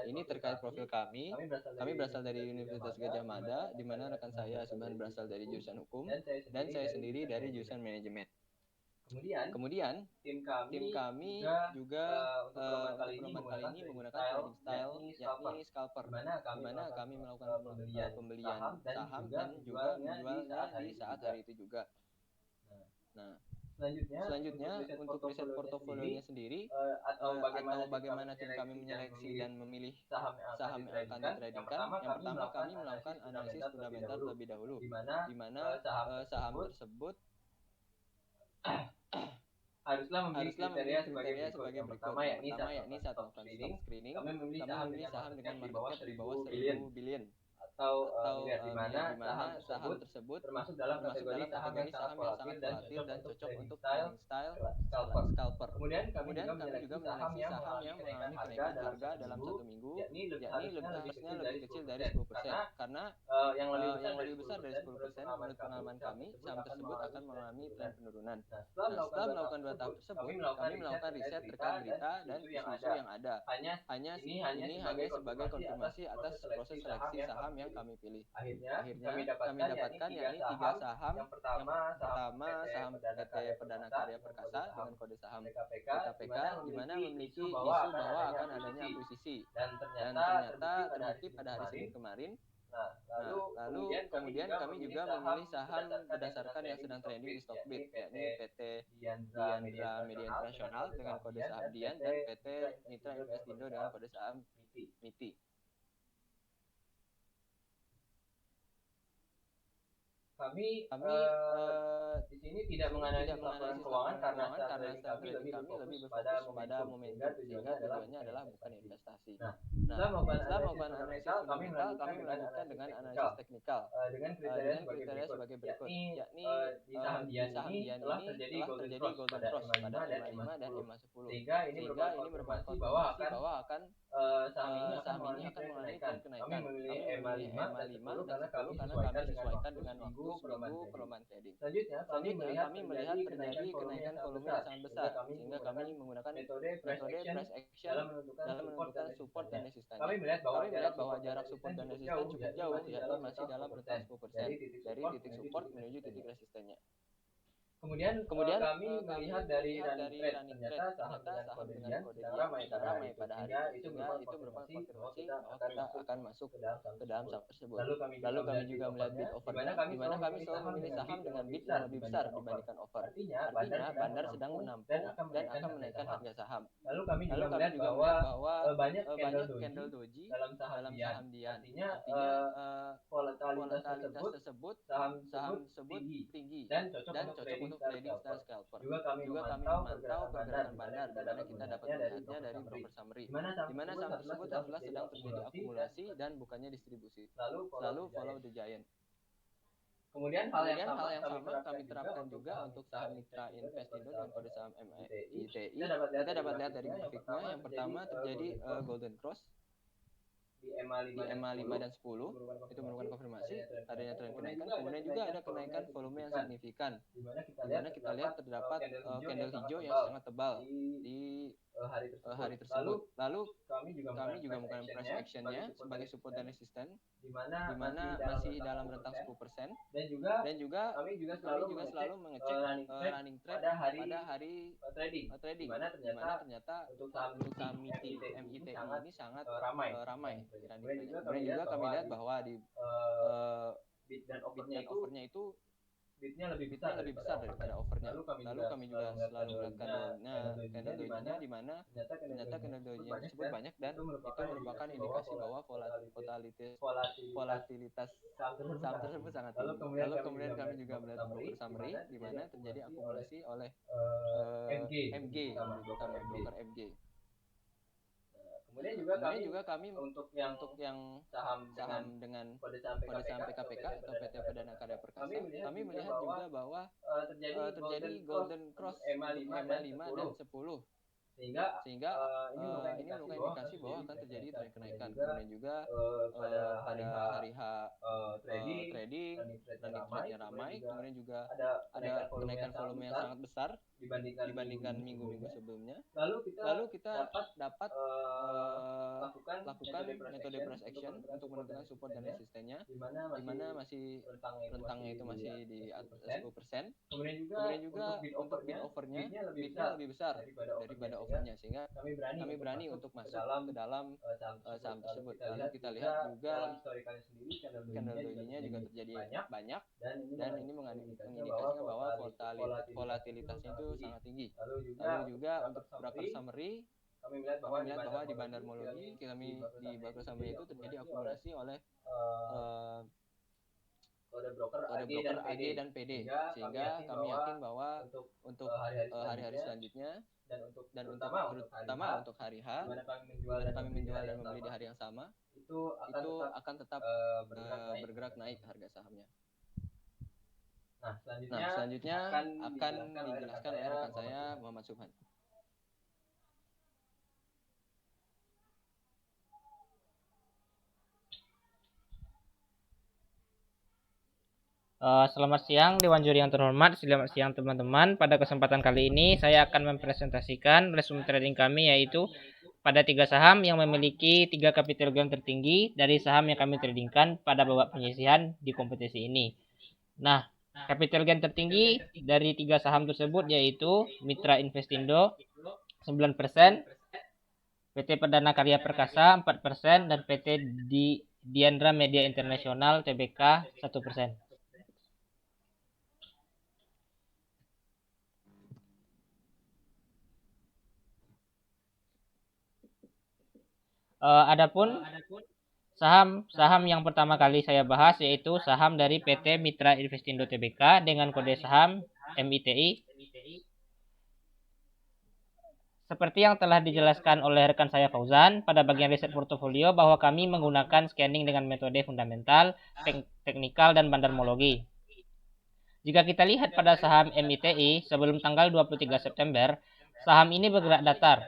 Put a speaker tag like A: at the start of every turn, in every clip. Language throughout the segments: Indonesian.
A: ini terkait profil kami. Kami berasal dari Universitas Gadjah Mada, di mana rekan saya Subhan berasal dari jurusan hukum, dan saya sendiri dari jurusan manajemen. Kemudian tim kami juga untuk perlombaan kali ini menggunakan trading style, yakni scalper, di mana kami melakukan pembelian saham dan juga menjualnya di saat hari itu juga. Nah, selanjutnya untuk riset portofolionya sendiri, atau bagaimana tim kami menyeleksi dan memilih saham yang akan ditradingkan. Yang pertama, kami melakukan analisis fundamental terlebih dahulu, di mana saham tersebut haruslah memiliki kriteria sebagai berikut. Yang pertama yakni saat melakukan stock screening, kami memilih saham dengan market cap di bawah 1000 billion, atau melihat di mana saham tersebut termasuk dalam kategori saham yang sangat volatil dan cocok untuk trading style scalper. Kemudian kami juga menyeleksi saham yang mengalami kenaikan harga dalam 1 minggu, yakni harusnya lebih kecil dari 10%, karena yang lebih besar dari 10%, menurut pengalaman kami, saham tersebut akan mengalami tren penurunan. Nah, setelah melakukan 2 tahap tersebut, kami melakukan riset terkait berita dan isu-isu yang ada. Ini hanya sebagai konfirmasi atas proses seleksi saham yang kami pilih. Akhirnya kami dapatkan yakni 3 saham. Yang pertama saham PT Perdana Karya Perkasa dengan kode saham PKPK, di mana memiliki isu bahwa akan adanya akuisisi, dan ternyata terbukti pada hari Senin kemarin. Lalu kemudian kami juga memilih saham berdasarkan yang sedang trending di Stockbit, yakni PT Diandra Media Internasional dengan kode saham Dian dan PT Mitra Investindo dengan kode saham MITI. Kami di sini tidak menganalisis laporan keuangan karena style trading kami lebih berfokus pada momentum, sehingga tujuannya adalah bukan investasi. Nah, setelah melakukan analisis fundamental, kami melanjutkan dengan analisis teknikal dengan kriteria sebagai berikut, yakni di saham Dian ini telah terjadi golden cross pada EMA 5 dan EMA 10, sehingga ini merupakan konfirmasi bahwa akan saham ini akan mengalami tren kenaikan. Kami memilih EMA 5 dan 10 karena kami sesuaikan dengan waktu seminggu perlombaan trading. Selanjutnya kami melihat terjadi kenaikan volume yang sangat besar, sehingga kami menggunakan metode price action dalam menentukan support dan resisten. Kami melihat bahwa jarak support dan resisten cukup jauh, yakni masih dalam rentang 10% dari titik support menuju titik resistennya. Kemudian kami melihat dari running trade, ternyata saham dengan kode Dian sedang ramai pada hari itu, sehingga itu merupakan konfirmasi bahwa kita akan masuk ke dalam saham tersebut. Lalu kami juga melihat bid offernya, di mana kami selalu memilih saham dengan bid yang lebih besar dibandingkan offer. Artinya bandar sedang menampung dan akan menaikkan harga saham. Lalu kami juga melihat bahwa banyak candle doji dalam saham Dian. Artinya volatilitas tersebut saham tersebut tinggi dan cocok untuk trading style scalper. Juga kami memantau pergerakan bandar, di mana kita dapat melihatnya dari broker summary, di mana saham tersebut adalah sedang terjadi akumulasi dan bukannya distribusi. Lalu follow the giant. Kemudian hal yang sama kami terapkan juga untuk saham Mitra Investindo dengan kode saham MITI. Kita dapat lihat dari grafiknya. Yang pertama terjadi golden cross di EMA 5 dan 10, itu merupakan konfirmasi adanya tren kenaikan. Kemudian juga ada kenaikan volume yang signifikan, di mana kita lihat terdapat candle hijau yang sangat tebal di hari tersebut. Lalu kami juga melakukan price actionnya sebagai support dan resisten, di mana masih dalam rentang 10%. Dan juga kami juga selalu mengecek running trade pada hari trading, di mana ternyata untuk saham MITI ini sangat ramai. Kemudian juga kami lihat bahwa di bid dan offernya itu bidnya lebih besar daripada offernya. Lalu kami juga selalu melihat candle doji-nya, di mana ternyata candle doji-nya tersebut banyak, dan itu merupakan indikasi bahwa volatilitas saham tersebut sangat tinggi. Lalu kemudian kami juga melihat broker summary, di mana terjadi akumulasi oleh MG, utama broker MG. Kemudian juga kami untuk yang saham dengan kode saham PKPK atau PT Perdana Karya Perkasa, kami melihat juga bahwa terjadi golden cross EMA 5 dan 10, sehingga ini merupakan indikasi bahwa akan terjadi tren kenaikan. Kemudian juga pada hari H trading, running trade-nya ramai. Kemudian juga ada kenaikan volume yang sangat besar dibandingkan minggu-minggu sebelumnya. Lalu kita dapat metode price action untuk menentukan support dan resistennya, di mana masih rentangnya itu masih di atas 10%. Kemudian juga untuk bid offernya, bidnya lebih besar daripada offernya, sehingga kami berani untuk masuk ke dalam saham tersebut. Lalu kita lihat juga candle daily-nya juga terjadi banyak, dan ini mengindikasikan bahwa volatilitasnya itu sangat tinggi. Lalu juga untuk broker summary, kami melihat bahwa di bandarmologi kami di broker summary itu terjadi akumulasi oleh kode broker AG dan PD, sehingga kami yakin bahwa untuk hari-hari selanjutnya dan untuk terutama untuk hari H, di mana kami menjual dan membeli di hari yang sama, itu akan tetap bergerak naik harga sahamnya. Nah, selanjutnya akan dijelaskan oleh rekan saya, Muhammad Subhan.
B: Selamat siang Dewan Juri yang terhormat, selamat siang teman-teman. Pada kesempatan kali ini saya akan mempresentasikan resume trading kami, yaitu pada 3 saham yang memiliki 3 capital gain tertinggi dari saham yang kami tradingkan pada babak penyisihan di kompetisi ini. Nah, capital gain tertinggi dari 3 saham tersebut yaitu Mitra Investindo 9%, PT Perdana Karya Perkasa 4%, dan PT Diandra Media Internasional Tbk 1%. Adapun saham yang pertama kali saya bahas yaitu saham dari PT Mitra Investindo Tbk dengan kode saham MITI. Seperti yang telah dijelaskan oleh rekan saya Fauzan pada bagian riset portofolio, bahwa kami menggunakan scanning dengan metode fundamental, teknikal, dan bandarmologi. Jika kita lihat pada saham MITI sebelum tanggal 23 September, saham ini bergerak datar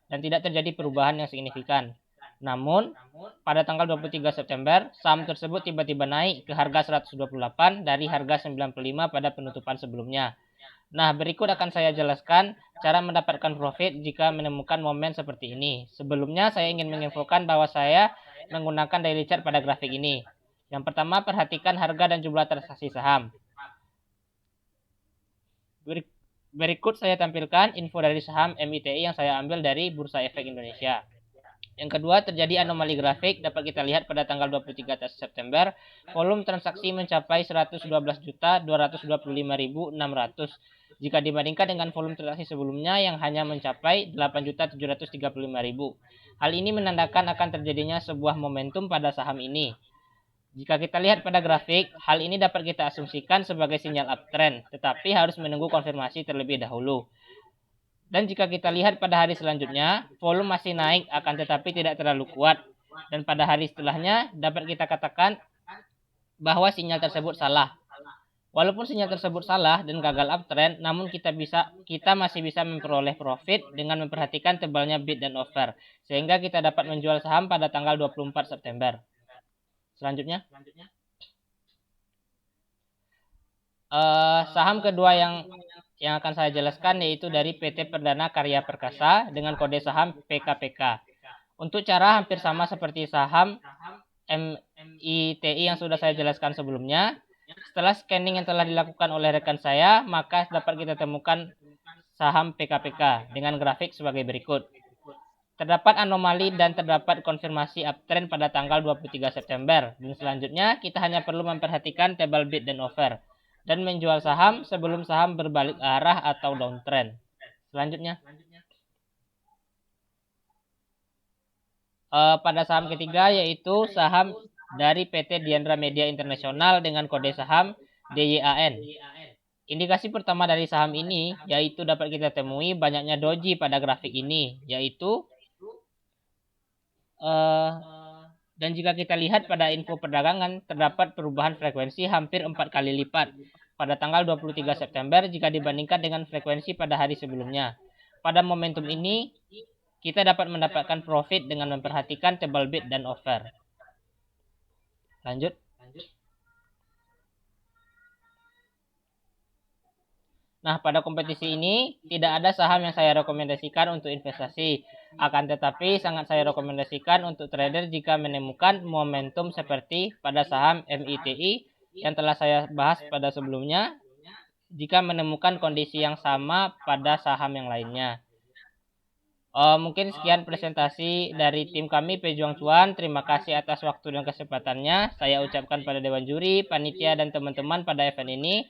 B: dan tidak terjadi perubahan yang signifikan. Namun, pada tanggal 23 September, saham tersebut tiba-tiba naik ke harga 128 dari harga 95 pada penutupan sebelumnya. Nah, berikut akan saya jelaskan cara mendapatkan profit jika menemukan momen seperti ini. Sebelumnya, saya ingin menginfokan bahwa saya menggunakan daily chart pada grafik ini. Yang pertama, perhatikan harga dan jumlah transaksi saham. Berikut saya tampilkan info dari saham MITI yang saya ambil dari Bursa Efek Indonesia. Yang kedua, terjadi anomali grafik, dapat kita lihat pada tanggal 23 September, volume transaksi mencapai 112.225.600 jika dibandingkan dengan volume transaksi sebelumnya yang hanya mencapai 8.735.000. Hal ini menandakan akan terjadinya sebuah momentum pada saham ini. Jika kita lihat pada grafik, hal ini dapat kita asumsikan sebagai sinyal uptrend, tetapi harus menunggu konfirmasi terlebih dahulu. Dan jika kita lihat pada hari selanjutnya, volume masih naik akan tetapi tidak terlalu kuat. Dan pada hari setelahnya dapat kita katakan bahwa sinyal tersebut salah. Walaupun sinyal tersebut salah dan gagal uptrend, namun kita masih bisa memperoleh profit dengan memperhatikan tebalnya bid dan offer, sehingga kita dapat menjual saham pada tanggal 24 September. Selanjutnya, saham kedua yang akan saya jelaskan yaitu dari PT Perdana Karya Perkasa dengan kode saham PKPK. Untuk cara hampir sama seperti saham MITI yang sudah saya jelaskan sebelumnya. Setelah scanning yang telah dilakukan oleh rekan saya, maka dapat kita temukan saham PKPK dengan grafik sebagai berikut. Terdapat anomali dan terdapat konfirmasi uptrend pada tanggal 23 September. Dan selanjutnya kita hanya perlu memperhatikan table bid dan offer dan menjual saham sebelum saham berbalik arah atau downtrend. Selanjutnya, pada saham ketiga yaitu saham dari PT Diandra Media Internasional dengan kode saham DYAN. Indikasi pertama dari saham ini yaitu dapat kita temui banyaknya doji pada grafik ini, yaitu dan jika kita lihat pada info perdagangan, terdapat perubahan frekuensi hampir 4 kali lipat pada tanggal 23 September jika dibandingkan dengan frekuensi pada hari sebelumnya. Pada momentum ini, kita dapat mendapatkan profit dengan memperhatikan table bid dan offer. Lanjut. Nah, pada kompetisi ini tidak ada saham yang saya rekomendasikan untuk investasi. Akan tetapi sangat saya rekomendasikan untuk trader jika menemukan momentum seperti pada saham MITI yang telah saya bahas pada sebelumnya, jika menemukan kondisi yang sama pada saham yang lainnya. Mungkin sekian presentasi dari tim kami Pejuang Cuan. Terima kasih atas waktu dan kesempatannya. Saya ucapkan pada Dewan Juri, panitia, dan teman-teman pada event ini.